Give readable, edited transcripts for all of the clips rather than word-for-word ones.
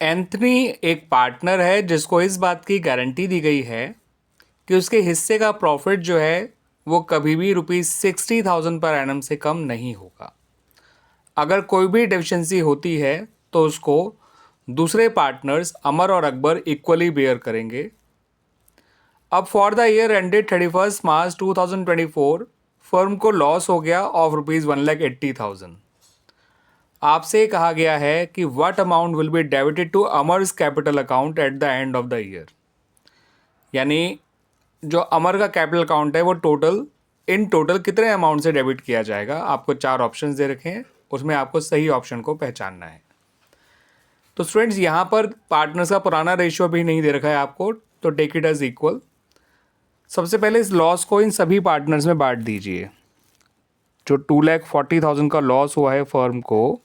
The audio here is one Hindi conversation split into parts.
एंथनी एक पार्टनर है जिसको इस बात की गारंटी दी गई है कि उसके हिस्से का प्रॉफिट जो है वो कभी भी ₹60,000 पर एनम से कम नहीं होगा। अगर कोई भी डेफिशिएंसी होती है तो उसको दूसरे पार्टनर्स अमर और अकबर इक्वली बेयर करेंगे। अब for the year ended 31 March 2024 firm को लॉस हो गया ऑफ ₹1,80,000। आपसे कहा गया है कि what amount will be debited to Amar's capital account at the end of the year. यानी जो अमर का कैपिटल अकाउंट है वो इन टोटल कितने अमाउंट से डेबिट किया जाएगा। आपको 4 ऑप्शंस दे रखे हैं, उसमें आपको सही ऑप्शन को पहचानना है। तो स्टूडेंट्स यहाँ पर पार्टनर्स का पुराना रेशियो भी नहीं दे रखा है आपको, तो टेक इट एज इक्वल। सबसे पहले इस लॉस को इन सभी पार्टनर्स में बांट दीजिए। जो 2,40,000 का लॉस हुआ है फर्म को,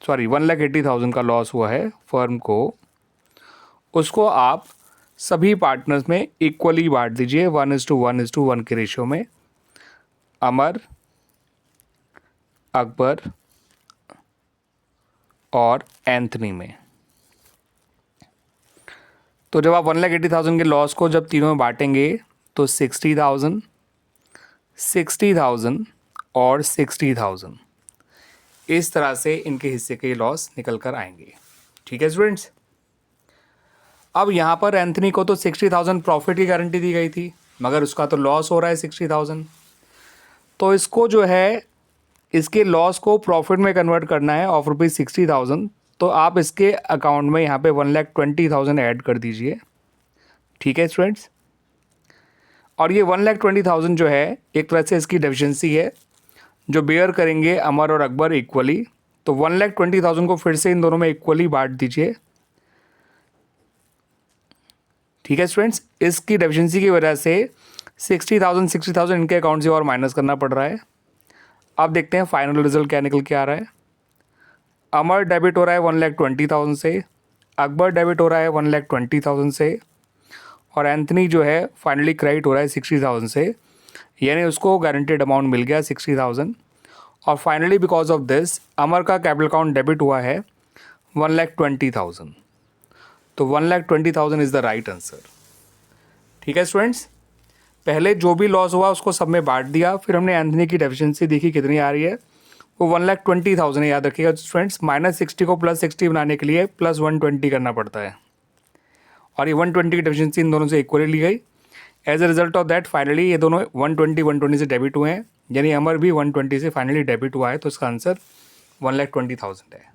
1,80,000 का लॉस हुआ है फर्म को, उसको आप सभी पार्टनर्स में इक्वली बांट दीजिए 1:1:1 के रेशियो में। अमर, अकबर और एंथनी में। तो जब आप 1,80,000 के लॉस को जब तीनों में बांटेंगे तो 60,000, 60,000 और 60,000 इस तरह से इनके हिस्से के लॉस निकल कर आएंगे। ठीक है स्टूडेंट्स। अब यहाँ पर एंथनी को तो 60,000 प्रॉफिट की गारंटी दी गई थी, मगर उसका तो लॉस हो रहा है 60,000। तो इसको जो है इसके लॉस को प्रॉफिट में कन्वर्ट करना है ऑफ ₹60,000। तो आप इसके अकाउंट में यहाँ पे 1,20,000 ऐड कर दीजिए। ठीक है स्टूडेंट्स। और ये 1,20,000 जो है एक तरह से इसकी डेफिशिएंसी है जो बेयर करेंगे अमर और अकबर इक्वली। तो 1,20,000 को फिर से इन दोनों में इक्वली बांट दीजिए। ठीक है स्टूडेंट्स। इसकी डेफिशिएंसी की वजह से 60,000 इनके अकाउंट से और माइनस करना पड़ रहा है। अब देखते हैं फाइनल रिजल्ट क्या निकल के आ रहा है। अमर डेबिट हो रहा है 1,20,000 से, अकबर डेबिट हो रहा है 1,20,000 से, और एंथनी जो है फाइनली क्रेडिट हो रहा है 60,000 से। यानी उसको गारंटेड अमाउंट मिल गया 60,000। और फाइनली बिकॉज ऑफ दिस अमर का कैपिटल अकाउंट डेबिट हुआ है 1,20,000। तो 1,20,000 इज़ द राइट आंसर। ठीक है स्टूडेंट्स। पहले जो भी लॉस हुआ उसको सब में बांट दिया, फिर हमने एंथनी की डेफिशिएंसी देखी कितनी आ रही है, वो 1,20,000 है। याद रखिएगा स्टूडेंट्स, -60 को +60 बनाने के लिए +120 करना पड़ता है, और ये 120 की डेफिशिएंसी इन दोनों से इक्वली ली गई। As a result of that finally ये दोनों 120 से डेबिट हुए हैं, यानी अमर भी 120 से फाइनली डेबिट हुआ है। तो इसका आंसर 1,20,000 है।